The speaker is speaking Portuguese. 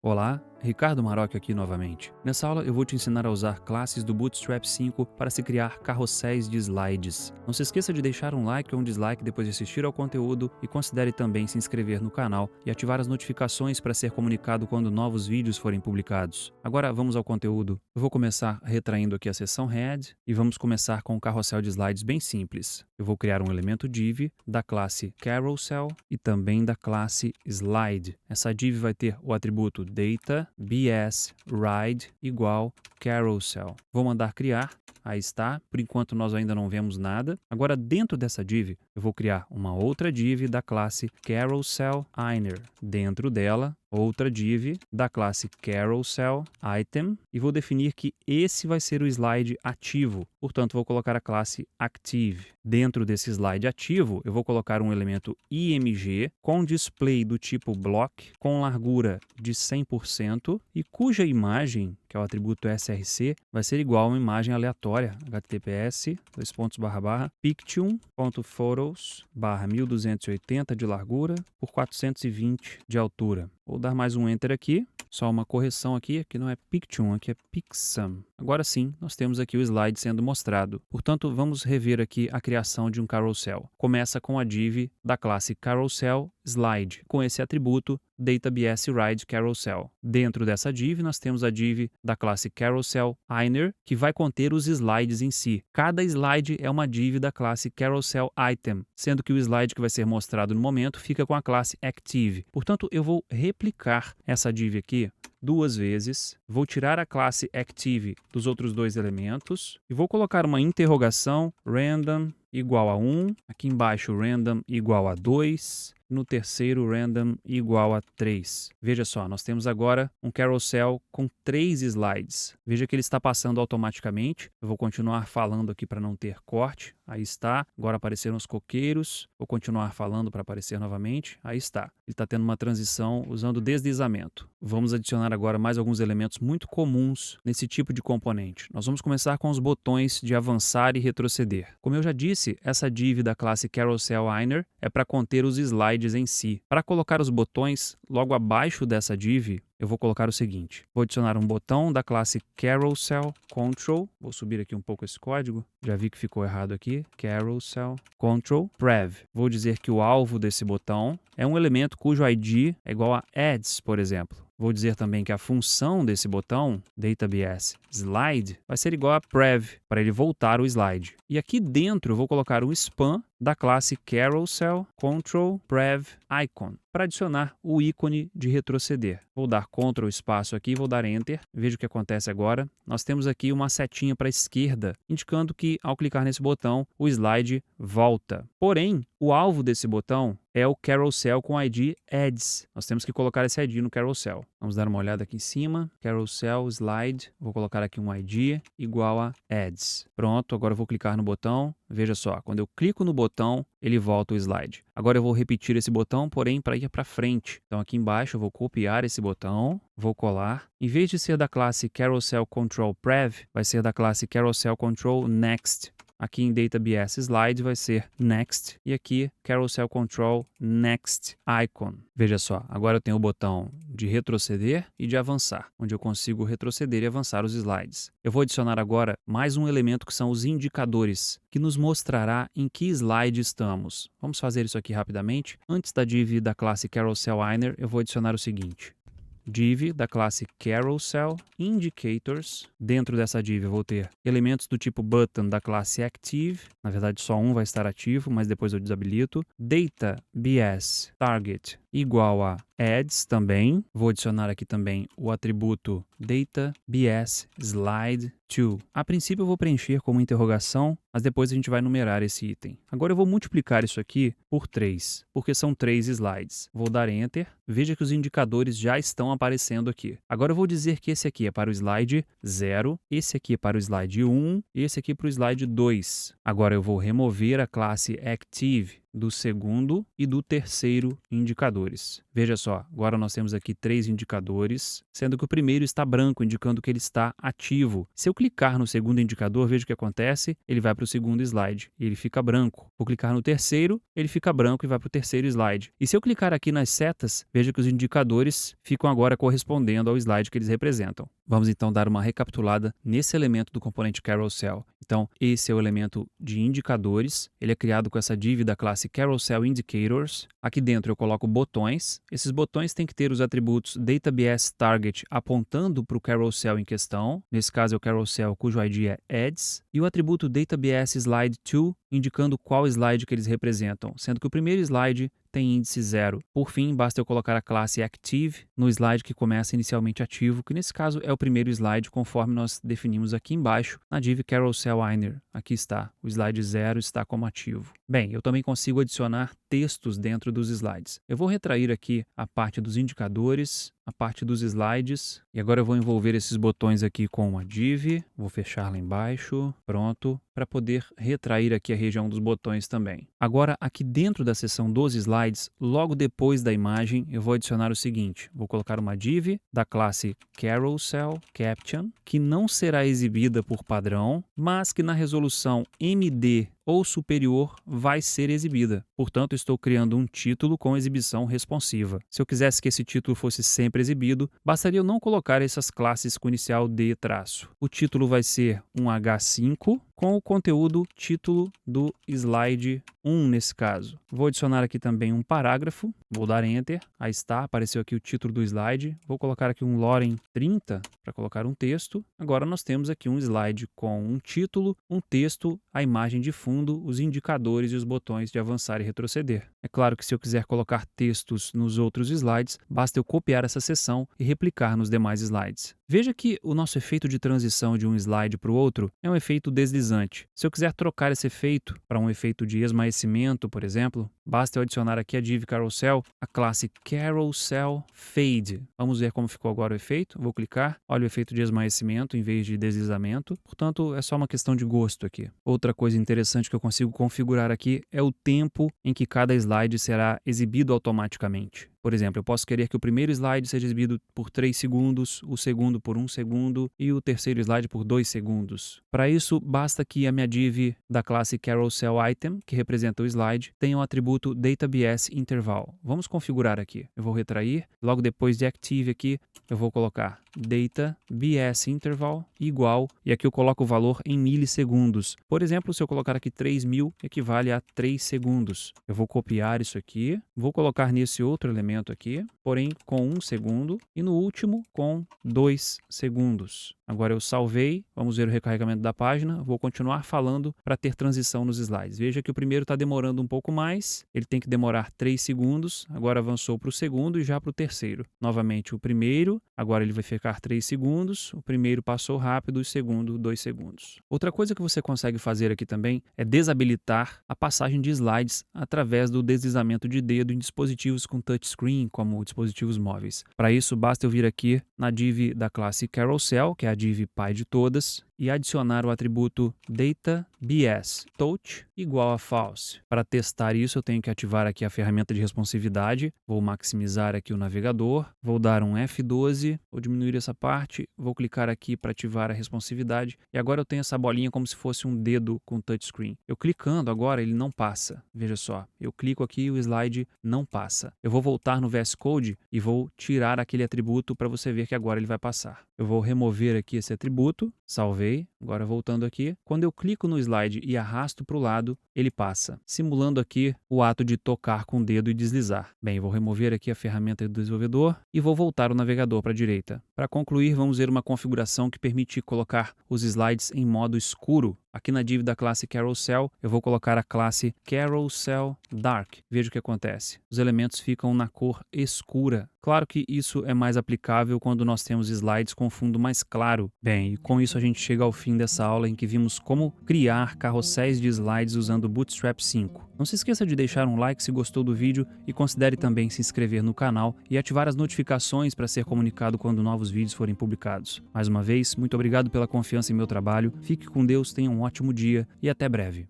Olá, Ricardo Maroc aqui novamente. Nessa aula eu vou te ensinar a usar classes do Bootstrap 5 para se criar carrosséis de slides. Não se esqueça de deixar um like ou um dislike depois de assistir ao conteúdo e considere também se inscrever no canal e ativar as notificações para ser comunicado quando novos vídeos forem publicados. Agora vamos ao conteúdo. Eu vou começar retraindo aqui a seção Head e vamos começar com um carrossel de slides bem simples. Eu vou criar um elemento div da classe Carousel e também da classe Slide. Essa div vai ter o atributo data bs ride igual carousel. Vou mandar criar. Aí está. Por enquanto nós ainda não vemos nada. Agora dentro dessa div eu vou criar uma outra div da classe carousel inner. Dentro dela outra div da classe carousel item e vou definir que esse vai ser o slide ativo. Portanto, vou colocar a classe active. Dentro desse slide ativo, eu vou colocar um elemento img com display do tipo block, com largura de 100% e cuja imagem, que é o atributo src, vai ser igual a uma imagem aleatória, https://pictune.photos/1280 de largura por 420 de altura. Vou dar mais um Enter aqui. Só uma correção aqui não é Pictune, aqui é Pixum. Agora sim, nós temos aqui o slide sendo mostrado. Portanto, vamos rever aqui a criação de um carousel. Começa com a div da classe Carousel Slide, com esse atributo DataBSRide Carousel. Dentro dessa div, nós temos a div da classe Carousel Inner, que vai conter os slides em si. Cada slide é uma div da classe Carousel Item, sendo que o slide que vai ser mostrado no momento fica com a classe Active. Portanto, eu vou replicar essa div aqui duas vezes, vou tirar a classe Active dos outros dois elementos e vou colocar uma interrogação random igual a 1, aqui embaixo random igual a 2, no terceiro random igual a 3. Veja só, nós temos agora um carousel com 3 slides. Veja que ele está passando automaticamente. Eu vou continuar falando aqui para não ter corte. Aí está. Agora apareceram os coqueiros. Vou continuar falando para aparecer novamente. Aí está. Ele está tendo uma transição usando deslizamento. Vamos adicionar agora mais alguns elementos muito comuns nesse tipo de componente. Nós vamos começar com os botões de avançar e retroceder. Como eu já disse, essa div da classe Carousel Inner é para conter os slides em si. Para colocar os botões logo abaixo dessa div, eu vou colocar o seguinte. Vou adicionar um botão da classe Carousel Control. Vou subir aqui um pouco esse código. Já vi que ficou errado aqui. Carousel Control Prev. Vou dizer que o alvo desse botão é um elemento cujo ID é igual a ads, por exemplo. Vou dizer também que a função desse botão, DataBS Slide, vai ser igual a prev, para ele voltar o slide. E aqui dentro eu vou colocar um span da classe Carousel Control Prev Icon, para adicionar o ícone de retroceder. Vou dar Ctrl espaço aqui, vou dar Enter. Veja o que acontece agora. Nós temos aqui uma setinha para a esquerda, indicando que ao clicar nesse botão, o slide volta. Porém, o alvo desse botão é o carousel com ID ads. Nós temos que colocar esse ID no carousel. Vamos dar uma olhada aqui em cima. Carousel slide. Vou colocar aqui um ID igual a ads. Pronto, agora eu vou clicar no botão. Veja só, quando eu clico no botão, ele volta o slide. Agora eu vou repetir esse botão, porém para ir para frente. Então aqui embaixo eu vou copiar esse botão, vou colar. Em vez de ser da classe Carousel Control Prev, vai ser da classe Carousel Control Next. Aqui em DataBS Slide vai ser Next e aqui Carousel Control Next Icon. Veja só, agora eu tenho o botão de retroceder e de avançar, onde eu consigo retroceder e avançar os slides. Eu vou adicionar agora mais um elemento que são os indicadores, que nos mostrará em que slide estamos. Vamos fazer isso aqui rapidamente. Antes da div da classe Carousel Inner, eu vou adicionar o seguinte. Div da classe Carousel Indicators. Dentro dessa div eu vou ter elementos do tipo button da classe Active. Na verdade, só um vai estar ativo, mas depois eu desabilito. Data BS Target igual a ads também. Vou adicionar aqui também o atributo Data BS Slide to. A princípio eu vou preencher como interrogação, mas depois a gente vai numerar esse item. Agora eu vou multiplicar isso aqui por 3, porque são 3 slides. Vou dar Enter. Veja que os indicadores já estão aparecendo aqui. Agora eu vou dizer que esse aqui é para o slide 0, esse aqui é para o slide 1 e esse aqui para o slide 2. Agora eu vou remover a classe Active do segundo e do terceiro indicadores. Veja só, agora nós temos aqui 3 indicadores, sendo que o primeiro está branco, indicando que ele está ativo. Se eu clicar no segundo indicador, veja o que acontece, ele vai para o segundo slide e ele fica branco. Vou clicar no terceiro, ele fica branco e vai para o terceiro slide. E se eu clicar aqui nas setas, veja que os indicadores ficam agora correspondendo ao slide que eles representam. Vamos então dar uma recapitulada nesse elemento do componente Carousel. Então, esse é o elemento de indicadores, ele é criado com essa div da classe Carousel Indicators. Aqui dentro eu coloco botões, esses botões têm que ter os atributos DataBS Target apontando para o carousel em questão, nesse caso é o carousel cujo ID é Ads, e o atributo DataBS Slide To indicando qual slide que eles representam, sendo que o primeiro slide tem índice 0. Por fim, basta eu colocar a classe Active no slide que começa inicialmente ativo, que nesse caso é o primeiro slide, conforme nós definimos aqui embaixo na div Carousel Inner. Aqui está, o slide 0 está como ativo. Bem, eu também consigo adicionar textos dentro dos slides. Eu vou retrair aqui a parte dos indicadores, a parte dos slides, e agora eu vou envolver esses botões aqui com uma div, vou fechar lá embaixo, pronto, para poder retrair aqui a região dos botões também. Agora, aqui dentro da seção dos slides, logo depois da imagem, eu vou adicionar o seguinte, vou colocar uma div da classe Carousel Caption, que não será exibida por padrão, mas que na resolução MD ou superior vai ser exibida. Portanto, estou criando um título com exibição responsiva. Se eu quisesse que esse título fosse sempre exibido, bastaria eu não colocar essas classes com inicial D-. O título vai ser um H5 com o conteúdo título do slide 1 nesse caso. Vou adicionar aqui também um parágrafo, vou dar Enter, aí está, apareceu aqui o título do slide. Vou colocar aqui um Loren 30 para colocar um texto. Agora nós temos aqui um slide com um título, um texto, a imagem de fundo, os indicadores e os botões de avançar e retroceder. É claro que se eu quiser colocar textos nos outros slides, basta eu copiar essa seção e replicar nos demais slides. Veja que o nosso efeito de transição de um slide para o outro é um efeito deslizante. Se eu quiser trocar esse efeito para um efeito de esmaecimento, por exemplo, basta eu adicionar aqui a div Carousel, a classe Carousel Fade. Vamos ver como ficou agora o efeito. Vou clicar, olha o efeito de esmaecimento em vez de deslizamento. Portanto, é só uma questão de gosto aqui. Outra coisa interessante que eu consigo configurar aqui é o tempo em que cada slide será exibido automaticamente. Por exemplo, eu posso querer que o primeiro slide seja exibido por 3 segundos, o segundo por 1 segundo e o terceiro slide por 2 segundos. Para isso, basta que a minha div da classe Carousel Item, que representa o slide, tenha o atributo DataBS Interval. Vamos configurar aqui. Eu vou retrair, logo depois de Active aqui, eu vou colocar DataBS Interval igual, e aqui eu coloco o valor em milissegundos. Por exemplo, se eu colocar aqui 3000, equivale a 3 segundos. Eu vou copiar isso aqui, vou colocar nesse outro elemento aqui, porém com 1 segundo, e no último com 2 segundos. Agora eu salvei, vamos ver o recarregamento da página, vou continuar falando para ter transição nos slides. Veja que o primeiro está demorando um pouco mais, ele tem que demorar 3 segundos, agora avançou para o segundo e já para o terceiro. Novamente o primeiro, agora ele vai ficar 3 segundos, o primeiro passou rápido, o segundo 2 segundos. Outra coisa que você consegue fazer aqui também é desabilitar a passagem de slides através do deslizamento de dedo em dispositivos com touchscreen, como dispositivos móveis. Para isso, basta eu vir aqui na div da classe Carousel, que é a div pai de todas, e adicionar o atributo DataBS Touch igual a False. Para testar isso, eu tenho que ativar aqui a ferramenta de responsividade, vou maximizar aqui o navegador, vou dar um F12, vou diminuir essa parte, vou clicar aqui para ativar a responsividade, e agora eu tenho essa bolinha como se fosse um dedo com touchscreen. Eu clicando agora, ele não passa. Veja só, eu clico aqui e o slide não passa. Eu vou voltar no VS Code e vou tirar aquele atributo para você ver que agora ele vai passar. Eu vou remover aqui esse atributo, salvei, agora voltando aqui. Quando eu clico no slide e arrasto para o lado, ele passa, simulando aqui o ato de tocar com o dedo e deslizar. Bem, vou remover aqui a ferramenta do desenvolvedor e vou voltar o navegador para a direita. Para concluir, vamos ver uma configuração que permite colocar os slides em modo escuro. Aqui na div da classe Carousel, eu vou colocar a classe Carousel Dark. Veja o que acontece. Os elementos ficam na cor escura. Claro que isso é mais aplicável quando nós temos slides com fundo mais claro. Bem, e com isso a gente chega ao fim dessa aula em que vimos como criar carrosséis de slides usando o Bootstrap 5. Não se esqueça de deixar um like se gostou do vídeo e considere também se inscrever no canal e ativar as notificações para ser comunicado quando novos vídeos forem publicados. Mais uma vez, muito obrigado pela confiança em meu trabalho. Fique com Deus, tenha um ótimo dia e até breve.